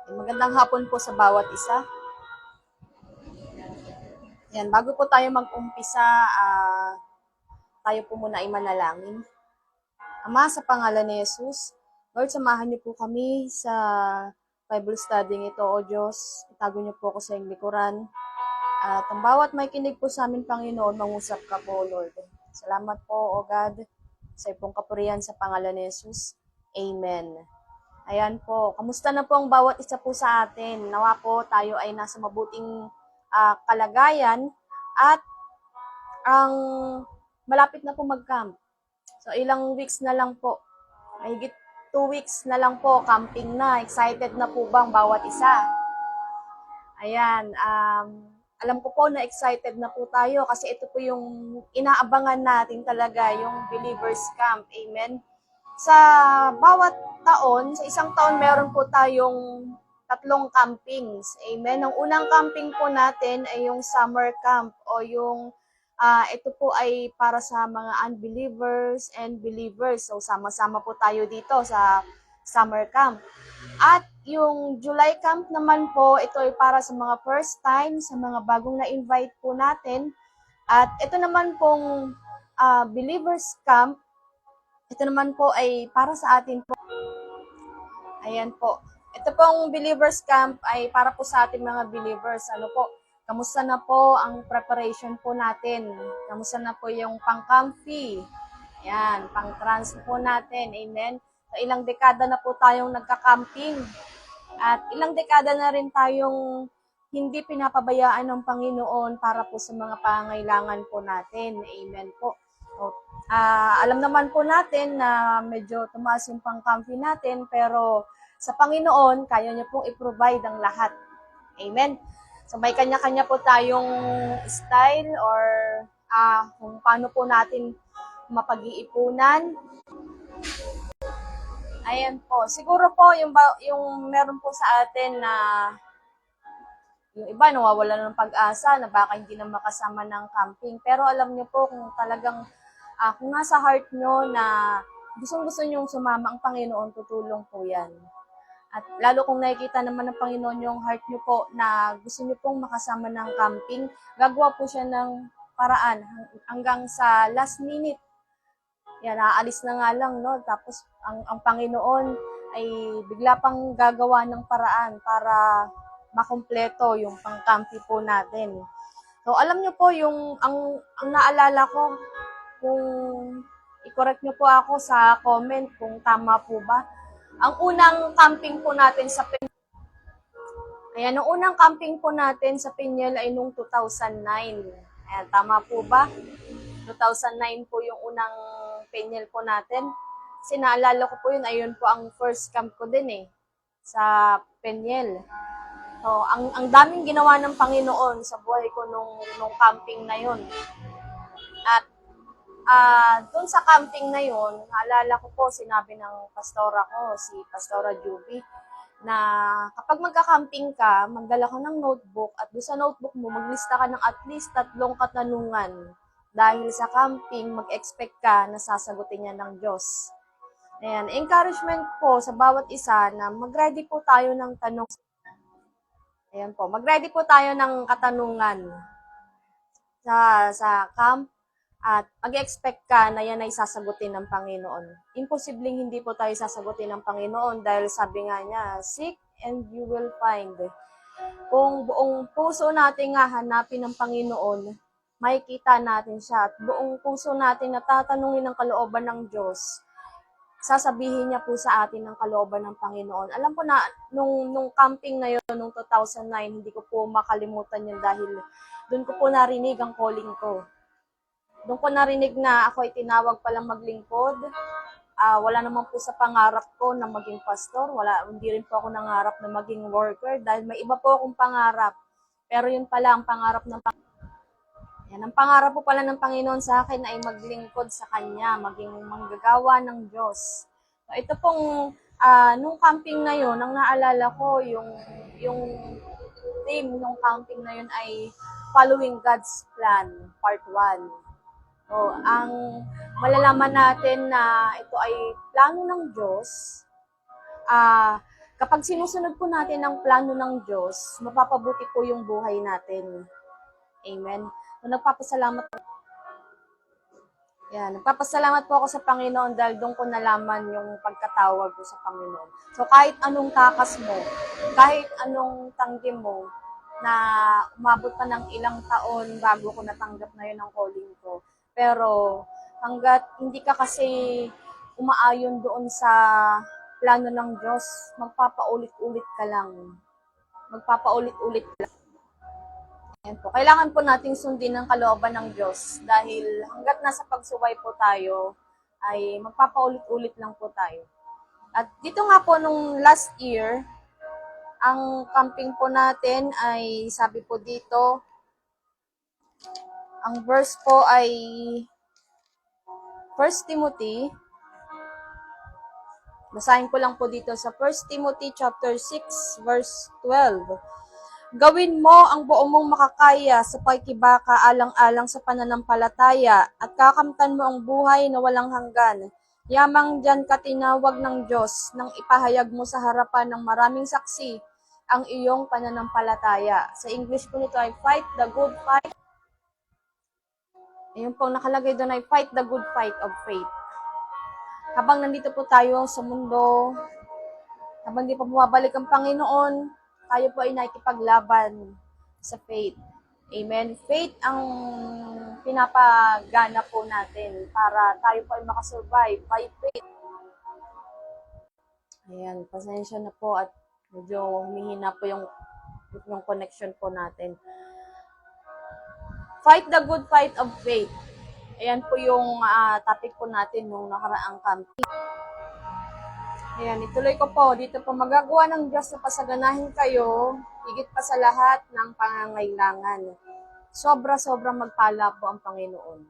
Magandang hapon po sa bawat isa. Yan, bago po tayo mag-umpisa, tayo po muna ay manalangin. Ama, sa pangalan ni Jesus, Lord, samahan niyo po kami sa Bible study ito, O Diyos. Itago niyo po ako sa iyong likuran. At ang bawat may kinig po sa amin, Panginoon, mangusap ka po, Lord. Salamat po, O God, sa iyong kapurihan sa pangalan ni Jesus. Amen. Ayan po, kamusta na po ang bawat isa po sa atin? Nawa po tayo ay nasa mabuting kalagayan at ang malapit na po mag-camp. So ilang weeks na lang po, mahigit 2 weeks na lang po, camping na. Excited na po ba ang bawat isa? Ayan, alam ko po na excited na po tayo kasi ito po yung inaabangan natin talaga, yung Believers Camp. Amen? Sa bawat taon, sa isang taon, meron po tayong 3 campings. Amen? Ang unang camping po natin ay yung summer camp o yung ito po ay para sa mga unbelievers and believers. So, sama-sama po tayo dito sa summer camp. At yung July camp naman po, ito ay para sa mga first time, sa mga bagong na-invite po natin. At ito naman pong believers camp, ito naman po ay para sa atin po. Ayan po. Ito pong Believers Camp ay para po sa ating mga believers. Ano po? Kamusta na po ang preparation po natin? Kamusta na po yung pang-comfy? Ayan, pang-trans po natin. Amen? So, ilang dekada na po tayong nagka-camping. At ilang dekada na rin tayong hindi pinapabayaan ng Panginoon para po sa mga pangailangan po natin. Amen po. So, alam naman po natin na medyo tumaas yung pang-comfy natin, pero sa Panginoon, kaya niya pong i-provide ang lahat. Amen. So may kanya-kanya po tayong style or kung paano po natin mapag-iipunan. Ayan po. Siguro po yung meron po sa atin na yung iba nawawala ng pag-asa na baka hindi na makasama ng camping. Pero alam niyo po kung talagang kung nasa heart nyo na gustong-gusto nyong sumama ang Panginoon, tutulong po yan. At lalo kung nakikita naman ng Panginoon yung heart nyo po na gusto nyo pong makasama ng camping, gagawa po siya ng paraan hanggang sa last minute. Yan, aalis na nga lang, no? Tapos ang Panginoon ay bigla pang gagawa ng paraan para makumpleto yung pang-camping po natin. So, alam nyo po, ang naalala ko, kung i-correct nyo po ako sa comment kung tama po ba. Ang unang camping po natin sa Pinyel, ayan, ang unang camping po natin sa Pinyel ay noong 2009. Ayan, tama po ba? 2009 po yung unang Pinyel po natin. Kasi naalala ko po yun, ayun po ang first camp ko din sa Pinyel. So, ang daming ginawa ng Panginoon sa buhay ko nung camping na yun. At doon sa camping na yun, naalala ko po, sinabi ng pastora ko, si Pastora Juby, na kapag magka-camping ka, magdala ka ng notebook at doon sa notebook mo, maglista ka ng at least 3 katanungan. Dahil sa camping, mag-expect ka na sasagutin niya ng Diyos. Ayan, encouragement po sa bawat isa na mag-ready po tayo ng tanong. Ayan po, mag-ready po tayo ng katanungan sa camp at mag-expect ka na yan ay sasagutin ng Panginoon. Imposibleng hindi po tayo sasagutin ng Panginoon dahil sabi nga niya, seek and you will find. Kung buong puso natin nga hanapin ng Panginoon, makikita natin siya at buong puso natin na tatanungin ng kalooban ng Diyos, sasabihin niya po sa atin ng kalooban ng Panginoon. Alam po na, nung camping na yun, nung 2009, hindi ko po makalimutan yun dahil doon ko po narinig ang calling ko. Doon ko narinig na ako ay tinawag palang maglingkod. Wala naman po sa pangarap ko na maging pastor. Hindi rin po ako nangarap na maging worker dahil may iba po akong pangarap. Pero yun pala ang pangarap ng Panginoon. Yan, ang pangarap po pala ng Panginoon sa akin ay maglingkod sa Kanya, maging manggagawa ng Diyos. So, ito pong, nung camping na yun, ang naalala ko, yung theme nung camping na yun ay Following God's Plan, Part 1. So, ang malalaman natin na ito ay plano ng Diyos, Kapag sinusunod po natin ang plano ng Diyos, mapapabuti po yung buhay natin. Amen. So, nagpapasalamat po ako sa Panginoon dahil doon ko nalaman yung pagkatawag ko sa Panginoon. So, kahit anong takas mo, kahit anong tanggi mo, na umabot pa ng ilang taon bago ko natanggap na yun ang calling ko. Pero, hanggat hindi ka kasi umaayon doon sa plano ng Diyos, magpapaulit-ulit ka lang. Magpapaulit-ulit ka lang. Ayan po. Kailangan po nating sundin ang kalooban ng Diyos dahil hanggat nasa pagsuway po tayo, ay magpapaulit-ulit lang po tayo. At dito nga po nung last year, ang camping po natin ay sabi po dito, ang verse po ay 1 Timothy. Basahin ko lang po dito sa 1 Timothy chapter 6 verse 12. Gawin mo ang buo mong makakaya sa pakikibaka alang-alang sa pananampalataya at kakamtan mo ang buhay na walang hanggan. Yamang diyan ka tinawag ng Diyos nang ipahayag mo sa harapan ng maraming saksi ang iyong pananampalataya. Sa English po nito ay fight the good fight. Ayun po nakalagay doon ay fight the good fight of faith. Habang nandito po tayo sa mundo, habang di pa bumabalik ang Panginoon, tayo po ay nakikipaglaban sa faith. Amen. Faith ang pinapagana po natin para tayo po ay makasurvive by faith. Ayan, pasensya na po at medyo humihina po yung connection po natin. Fight the good fight of faith. Ayan po yung topic po natin nung nakaraang camping. Ayan, ituloy ko po. Dito po magagawa ng Diyos na pasaganahin kayo, higit pa sa lahat ng pangangailangan. Sobra-sobra magpala po ang Panginoon.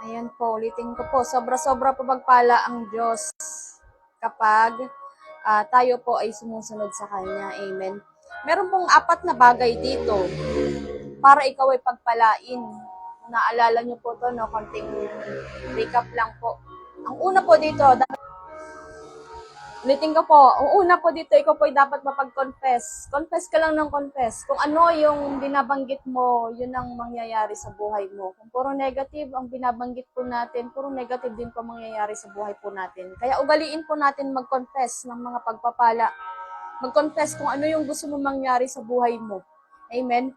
Ayan po, ulitin ko po. Sobra-sobra po magpala ang Diyos kapag tayo po ay sumusunod sa Kanya. Amen. Meron pong 4 na bagay dito para ikaw ay pagpalain. Naalala niyo po to, no? Konting recap lang po. Ang una po dito, ulitin ko po, ang una po dito, ikaw po ay dapat mapag-confess. Confess ka lang ng confess. Kung ano yung binabanggit mo, yun ang mangyayari sa buhay mo. Kung puro negative ang binabanggit po natin, puro negative din po mangyayari sa buhay po natin. Kaya ugaliin po natin mag-confess ng mga pagpapala. Mag-confess kung ano yung gusto mo mangyari sa buhay mo. Amen.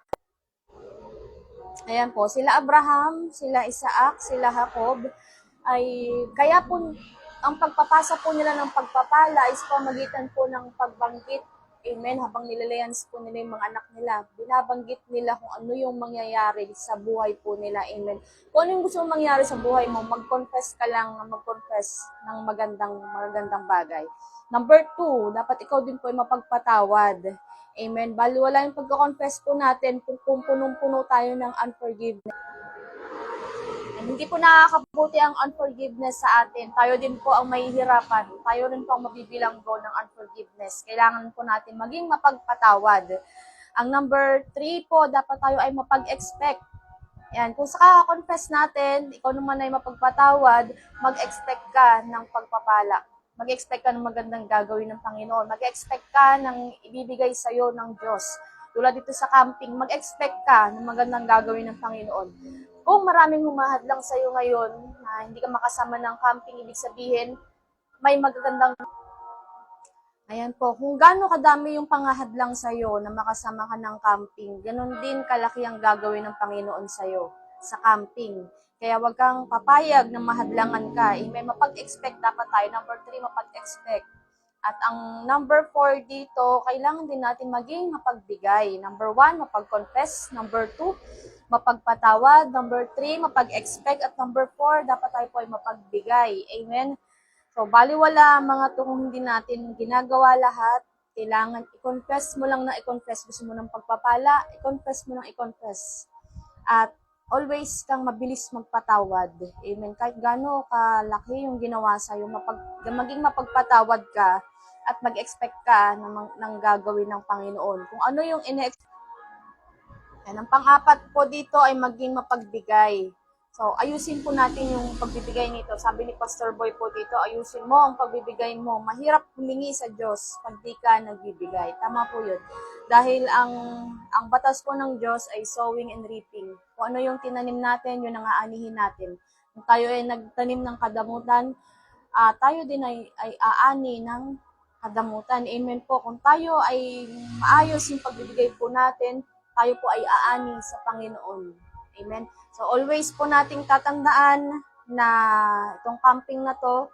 Ayan po, sila Abraham, sila Isaac, sila Jacob, ay kaya po ang pagpapasa po nila ng pagpapala is pamagitan po ng pagbanggit. Amen. Habang nilalayans po nila yung mga anak nila, binabanggit nila kung ano yung mangyayari sa buhay po nila. Amen. Kung ano yung gusto mong mangyari sa buhay mo, mag-confess ka lang, mag-confess ng magandang bagay. Number 2, dapat ikaw din po ay mapagpatawad. Amen. Baliwala yung pagka-confess po natin kung punong-puno tayo ng unforgiveness. And hindi po nakakabuti ang unforgiveness sa atin. Tayo din po ang mahihirapan. Tayo rin po ang mabibilang doon ng unforgiveness. Kailangan po natin maging mapagpatawad. Ang number 3 po, dapat tayo ay mapag-expect. Yan, kung sa confess natin, ikaw naman ay mapagpatawad, mag-expect ka ng pagpapala. Mag-expect ka ng magandang gagawin ng Panginoon. Mag-expect ka ng ibibigay sa'yo ng Diyos. Tulad dito sa camping, mag-expect ka ng magandang gagawin ng Panginoon. Kung maraming humahadlang sa'yo ngayon na hindi ka makasama ng camping, ibig sabihin, may magagandang... Ayan po, kung gaano kadami yung pangahadlang sa'yo na makasama ka ng camping, ganun din kalaki ang gagawin ng Panginoon sa'yo sa camping. Kaya wag kang papayag na mahadlangan ka. May mapag-expect dapat tayo. Number 3, mapag-expect. At ang number 4 dito, kailangan din natin maging mapagbigay. Number 1, mapag-confess. Number 2, mapagpatawad. Number 3, mapag-expect. At number 4, dapat tayo po ay mapagbigay. Amen? So, baliwala mga to kung hindi natin ginagawa lahat. Kailangan i-confess mo lang na i-confess. Gusto mo ng pagpapala, i-confess mo lang i-confess. At always kang mabilis magpatawad. Amen. Kahit gaano kalaki yung ginawa sa'yo, maging mapagpatawad ka at mag-expect ka ng gagawin ng Panginoon. Kung ano yung ine-expect. Ang pang-4 po dito ay maging mapagbigay. So, ayusin po natin yung pagbibigay nito. Sabi ni Pastor Boy po dito, ayusin mo ang pagbibigay mo. Mahirap humingi sa Diyos pag di ka nagbibigay. Tama po yun. Dahil ang batas po ng Diyos ay sowing and reaping. Kung ano yung tinanim natin, yun ang aanihin natin. Kung tayo ay nagtanim ng kadamutan, tayo din ay aani ng kadamutan. Amen po. Kung tayo ay maayos yung pagbibigay po natin, tayo po ay aani sa Panginoon. Amen. So always po nating tatandaan na itong camping na to,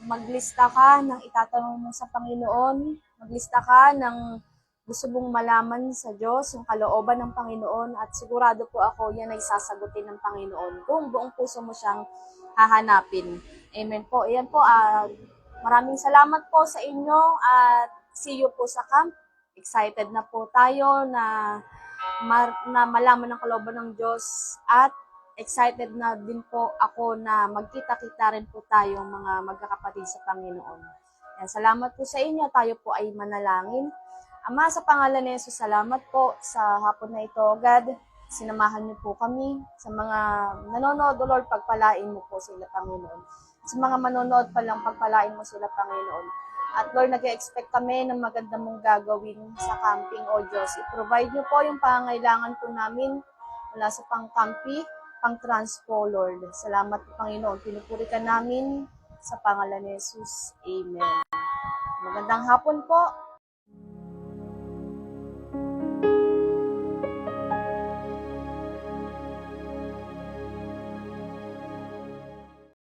maglista ka ng itatanong mo sa Panginoon, maglista ka ng gusto mong malaman sa Diyos, yung kalooban ng Panginoon, at sigurado po ako yan ay sasagutin ng Panginoon kung buong puso mo siyang hahanapin. Amen po. Ayan po, maraming salamat po sa inyo at see you po sa camp. Excited na po tayo na malaman ng kalooban ng Diyos at excited na din po ako na magkita-kita rin po tayong mga magkakapatid sa Panginoon. Yan, salamat po sa inyo. Tayo po ay manalangin. Ama, sa pangalan ni Jesus, salamat po sa hapon na ito, God. Sinamahan niyo po kami. Sa mga nanonood, O Lord, pagpalain mo po sila, Panginoon. Sa mga manonood pa lang, pagpalain mo sila, Panginoon. At Lord, nag-expect kami ng maganda mong gagawin sa camping, O Diyos. I-provide niyo po yung pangangailangan po namin mula sa pang-campi, pang-transpo, Lord. Salamat po, Panginoon. Pinupuri ka namin sa pangalan ni Jesus. Amen. Magandang hapon po.